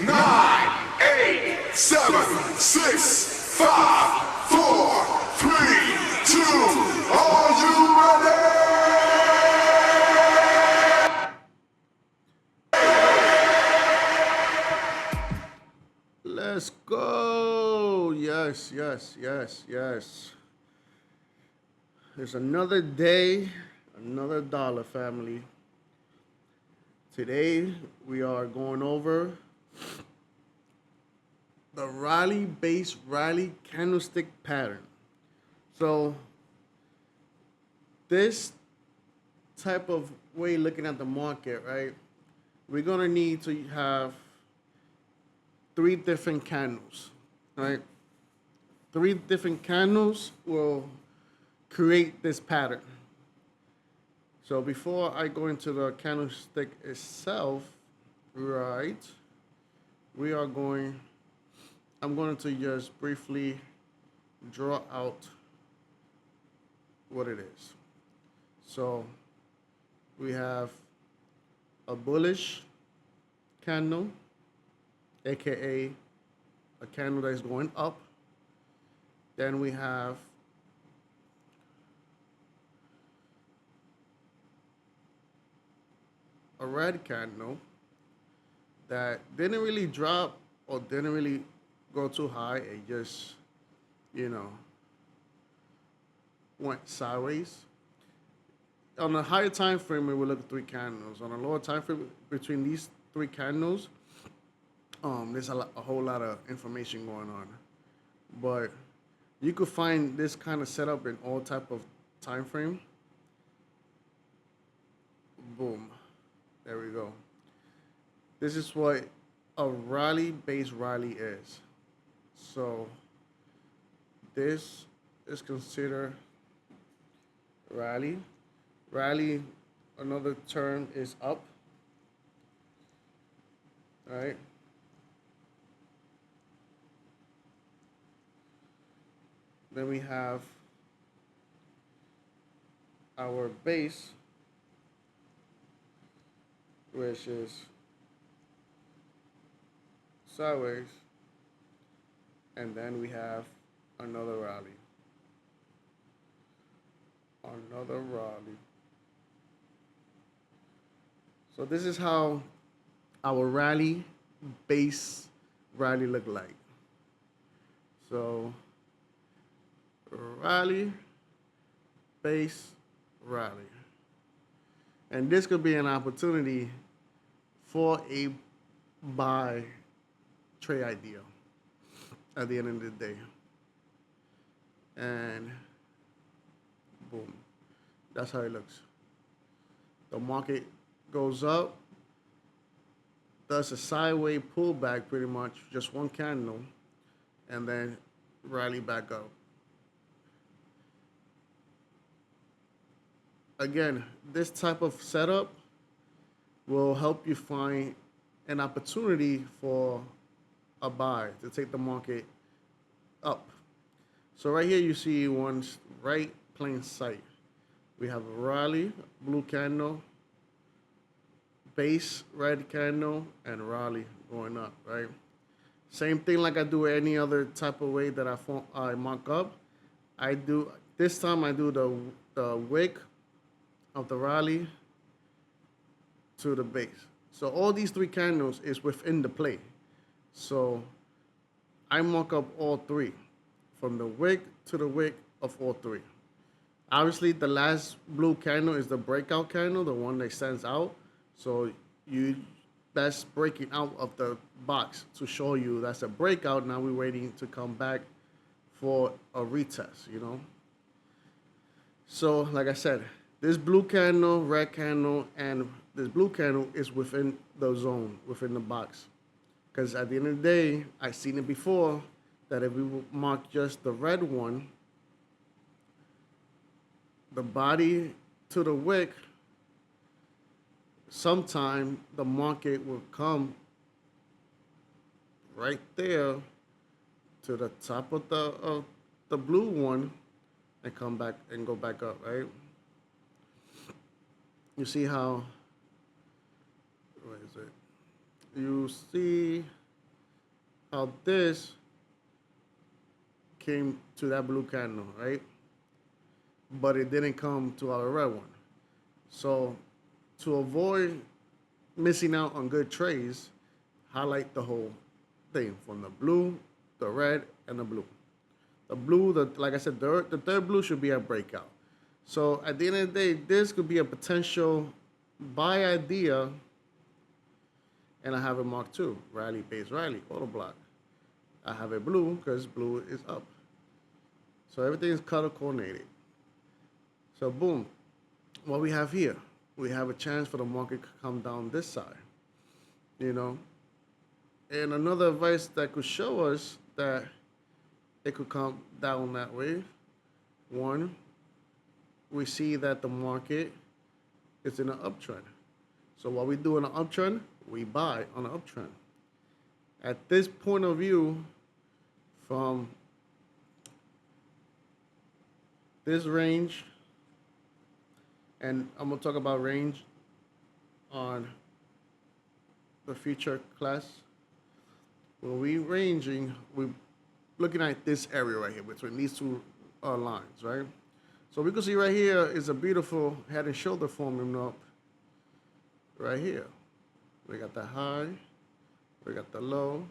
9, 8, 7, 6, 5, 4, 3, 2. Are you ready? Let's go. Yes, yes, yes, yes. There's another day, another dollar, family. Today, we are going over the rally-based rally candlestick pattern. So, this type of way looking at the market, right? We're gonna need to have three different candles, right? Three different candles will create this pattern. So before I go into the candlestick itself, right, I'm going to just briefly draw out what it is. So we have a bullish candle, aka a candle that is going up. Then we have a red candle that didn't really drop or didn't really go too high. It just, you know, went sideways. On a higher time frame, we will look at three candles. On a lower time frame, between these three candles, there's a whole lot of information going on. But you could find this kind of setup in all type of time frame. Boom. There we go. This is what a rally-based rally is. So this is considered rally. Rally, another term is up. All right. Then we have our base, which is sideways, and then we have another rally. Another rally. So this is how our rally base rally look like. So rally, base, rally. And this could be an opportunity for a buy trade idea at the end of the day. And boom, that's how it looks. The market goes up, does a sideways pullback pretty much, just one candle, and then rally back up. Again, this type of setup will help you find an opportunity for a buy to take the market up. So right here you see one's right plain sight. We have a rally, blue candle, base red candle, and rally going up, right? Same thing like I do any other type of way that I mark up. This time I do the wick of the rally to the base. So all these three candles is within the play. So I mark up all three, from the wick to the wick of all three. Obviously, the last blue candle is the breakout candle, the one that stands out. So that's breaking out of the box to show you that's a breakout. Now we're waiting to come back for a retest, you know. So like I said, this blue candle, red candle, and this blue candle is within the zone, within the box. Because at the end of the day, I've seen it before, that if we mark just the red one, the body to the wick, sometime the market will come right there to the top of the blue one and come back and go back up, right? You see how, where is it? You see how this came to that blue candle, right? But it didn't come to our red one. So to avoid missing out on good trades, highlight the whole thing from the blue, the red, and the blue. The blue, like I said, the third blue should be a breakout. So at the end of the day, this could be a potential buy idea, and I have it marked too. Rally base rally, auto block. I have it blue because blue is up. So everything is color coordinated. So boom, what we have here, we have a chance for the market to come down this side, you know. And another advice that could show us that it could come down that way. One, we see that the market is in an uptrend. So what we do in an uptrend, we buy on an uptrend. At this point of view, from this range, and I'm gonna talk about range on the future class. When we ranging, we looking at this area right here between these two lines, right? So we can see right here is a beautiful head and shoulder forming up right here. We got the high, we got the low,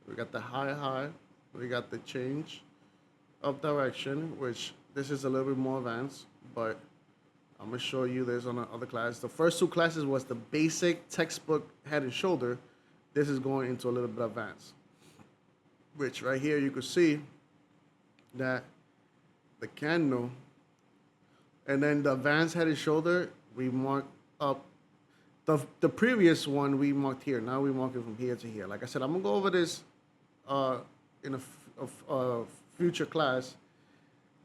we got the high, we got the change of direction, which this is a little bit more advanced, but I'm gonna show you this on the other class. The first two classes was the basic textbook head and shoulder. This is going into a little bit advanced, which right here you could see that the candle, and then the advanced head and shoulder, we marked up. The previous one we marked here. Now we mark it from here to here. Like I said, I'm gonna go over this in a future class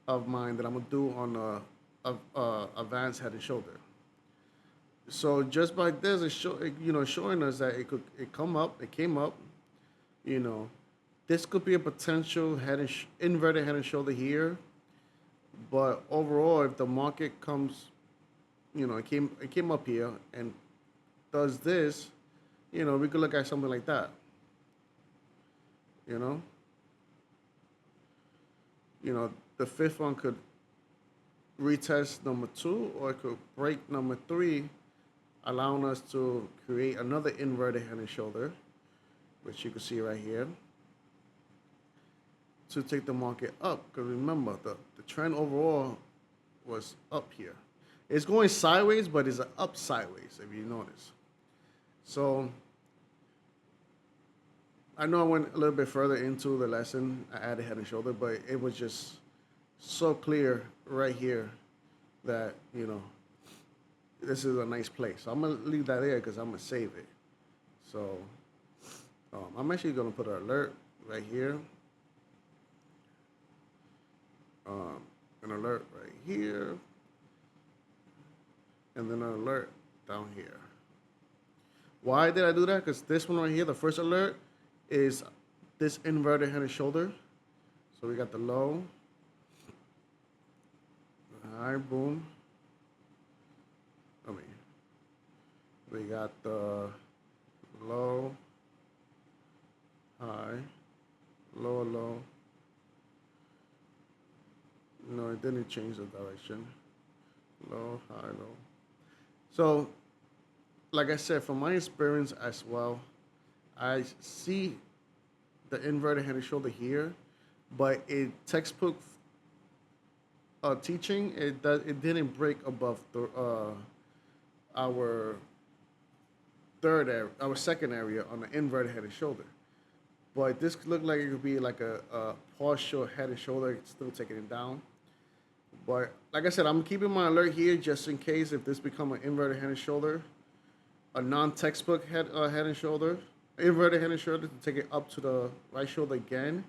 of mine that I'm gonna do on advanced head and shoulder. So just by this, showing us that it came up, you know, this could be a potential inverted head and shoulder here, but overall, if the market comes, it came up here and does this, we could look at something like that, you know. The fifth one could retest number 2, or it could break number 3, allowing us to create another inverted head and shoulder, which you can see right here, to take the market up. Because remember, the trend overall was up here. It's going sideways, but it's up sideways, if you notice. So I know I went a little bit further into the lesson. I added head and shoulder, but it was just so clear right here that, this is a nice place. So I'm going to leave that there because I'm going to save it. So I'm actually going to put an alert right here. An alert right here. And then an alert down here. Why did I do that? Because this one right here, the first alert, is this inverted head and shoulder. So we got the low. High, boom. We got the low, high, low, low. No, it didn't change the direction. Low, high, low. So, like I said, from my experience as well, I see the inverted head and shoulder here, but in textbook teaching, it didn't break above our our second area on the inverted head and shoulder. But this looked like it could be like a partial head and shoulder, still taking it down. But like I said, I'm keeping my alert here just in case if this become an inverted head and shoulder, a non-textbook head and shoulder, inverted head and shoulder, to take it up to the right shoulder again,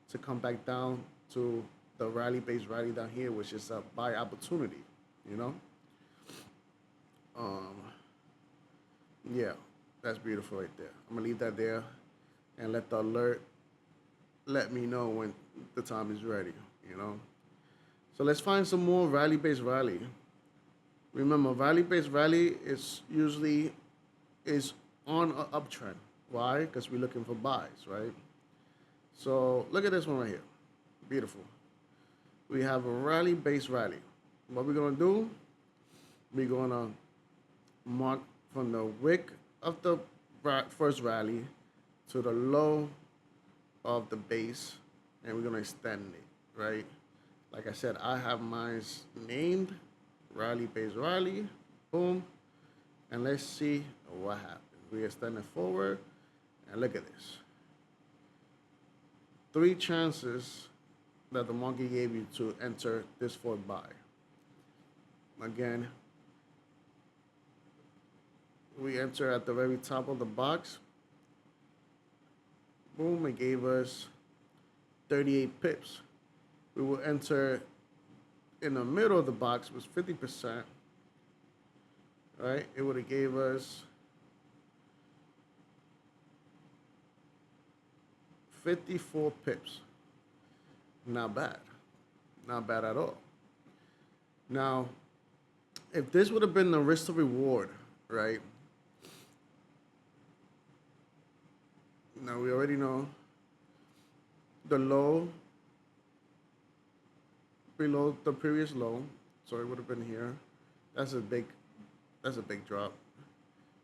to come back down to the rally-based rally down here, which is a buy opportunity, Yeah, that's beautiful right there. I'm gonna leave that there and let the alert let me know when the time is ready, So let's find some more rally-based rally. Remember, rally-based rally is usually on an uptrend. Why? Because we're looking for buys, right? So look at this one right here. Beautiful. We have a rally base rally. What we're gonna do? We're gonna mark from the wick of the first rally to the low of the base, and we're gonna extend it, right? Like I said, I have mine named rally base rally. Boom. And let's see what happens. We extend it forward, and look at this. 3 chances that the monkey gave you to enter this for buy. Again, we enter at the very top of the box. Boom, it gave us 38 pips. We will enter in the middle of the box was 50%. Right? It would have gave us 54 pips. Not bad. Not bad at all. Now, if this would have been the risk to reward, right? Now we already know the low below the previous low, so it would have been here. That's a big drop.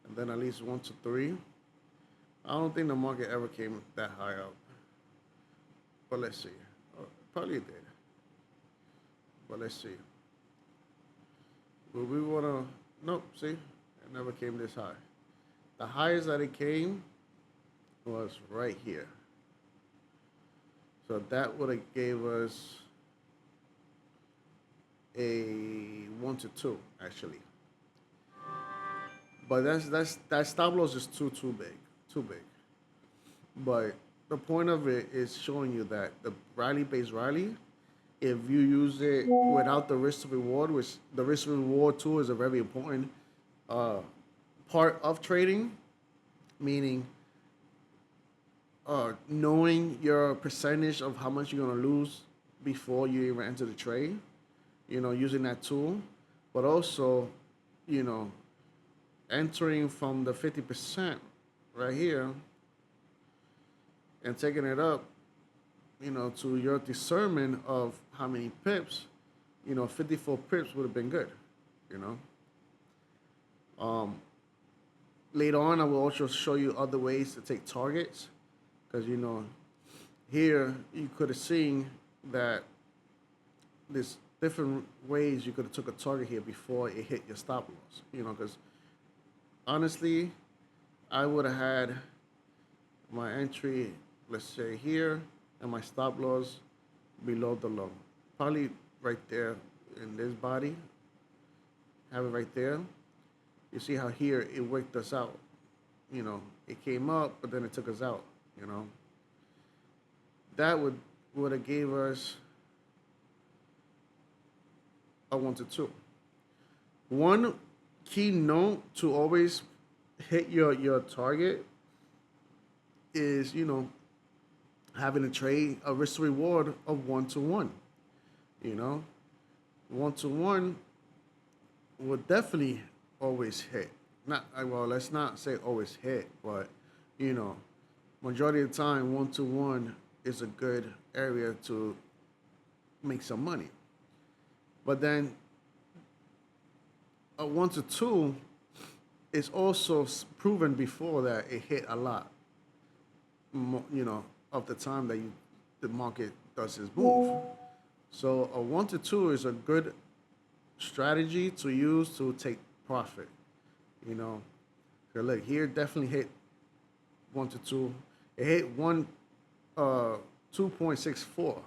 And then at least 1 to 3. I don't think the market ever came that high up. But let's see. Oh, probably it did. But let's see. Will we wanna? Nope. See, it never came this high. The highest that it came was right here. So that would have gave us a 1 to 2 actually. But that stop loss is too big. But the point of it is showing you that the rally based rally, if you use it without the risk to reward, which the risk to reward tool is a very important part of trading, meaning knowing your percentage of how much you're gonna lose before you even enter the trade, using that tool, but also, entering from the 50% right here and taking it up, to your discernment of how many pips, 54 pips would have been good, you know. Later on, I will also show you other ways to take targets, because here you could have seen that there's different ways you could have took a target here before it hit your stop loss, because honestly, I would have had my entry, let's say here, and my stop loss below the low. Probably right there in this body. Have it right there. You see how here it worked us out. It came up, but then it took us out, That would have gave us a 1 to 2. One key note to always hit your target is, having a trade, a risk to reward of 1 to 1. 1 to 1 would definitely always hit. Let's not say always hit, but majority of the time, 1 to 1 is a good area to make some money. But then a 1 to 2 is also proven before that it hit a lot, of the time that the market does its move. So a 1 to 2 is a good strategy to use to take profit. Look, here definitely hit 1 to 2. It hit 2.64.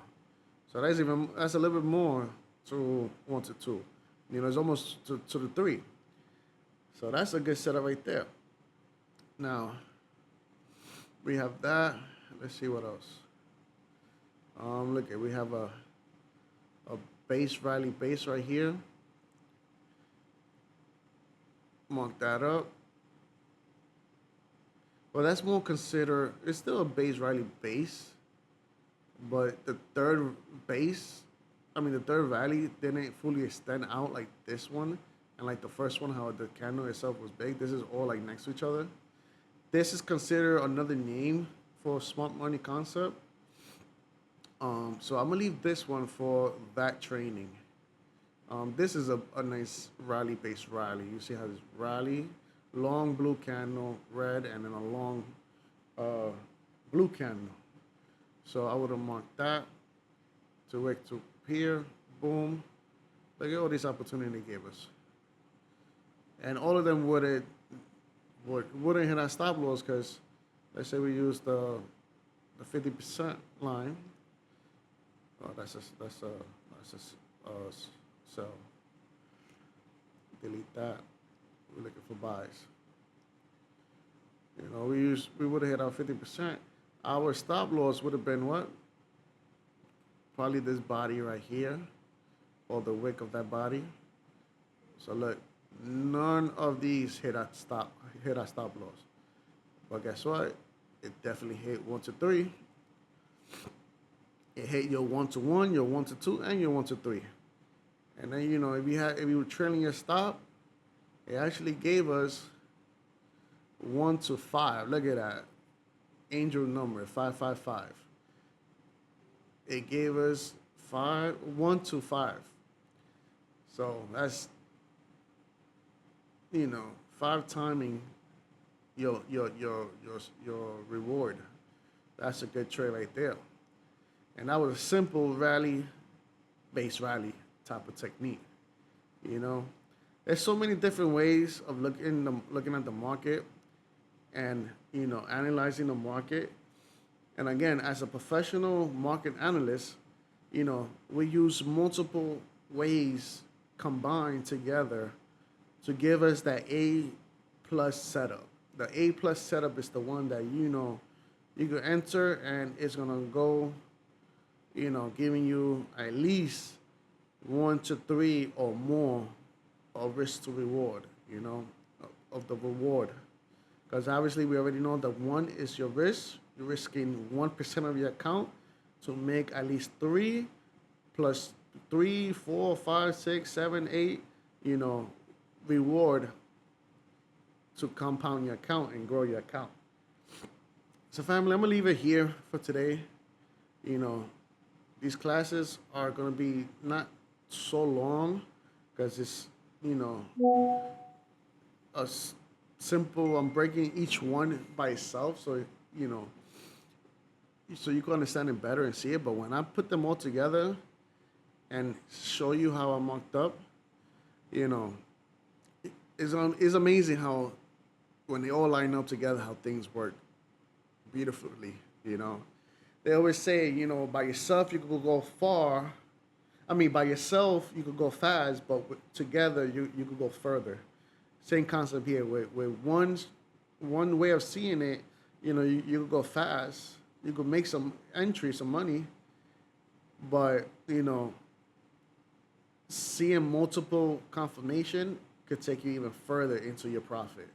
So that's a little bit more to 1 to 2. It's almost to the 3. So that's a good setup right there. Now, we have that. Let's see what else. Look, we have a base rally base right here. Mark that up. Well, that's more considered, it's still a base rally base, but the third rally didn't fully extend out like this one, and like the first one, how the candle itself was big. This is all like next to each other. this is considered another name for smart money concept. So I'm gonna leave this one for that training. This is a nice rally based rally. You see how this rally, long blue candle, red, and then a long uh, blue candle. So I would have marked that to work to here, boom. Look at all these opportunity they gave us. And all of them wouldn't hit our stop loss because let's say we use the 50% line. Oh, sell. Delete that. We're looking for buys. You know, we would have hit our 50%. Our stop loss would have been what? Probably this body right here, or the wick of that body. So look, none of these hit our stop loss. But guess what? It definitely hit 1 to 3. It hit your 1 to 1, your 1 to 2, and your 1 to 3. And then you know if you were trailing your stop, it actually gave us 1 to 5. Look at that. Angel number 555. It gave us 1 to 5. So that's 5 timing your reward. That's a good trade right there. And that was a simple based rally type of technique. You know, there's so many different ways of looking at the market and analyzing the market. And again, as a professional market analyst, we use multiple ways combined together to give us that A plus setup. The A plus setup is the one that you can enter and it's gonna go, giving you at least 1 to 3 or more of risk to reward, of the reward. Because obviously we already know that 1 is your risk. You're risking 1% of your account to make at least 3 plus 3, 4, 5, 6, 7, 8, reward to compound your account and grow your account. So family, I'm gonna leave it here for today. These classes are gonna be not so long because it's, simple. I'm breaking each one by itself, so so you can understand it better and see it. But when I put them all together and show you how I'm marked up, it's amazing how when they all line up together, how things work beautifully. They always say, by yourself you could go far. By yourself you could go fast, but together you could go further. Same concept here. With one way of seeing it, you could go fast. You could make some entry, some money, but seeing multiple confirmation could take you even further into your profit.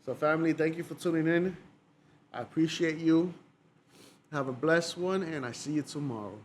So family, thank you for tuning in. I appreciate you. Have a blessed one, and I see you tomorrow.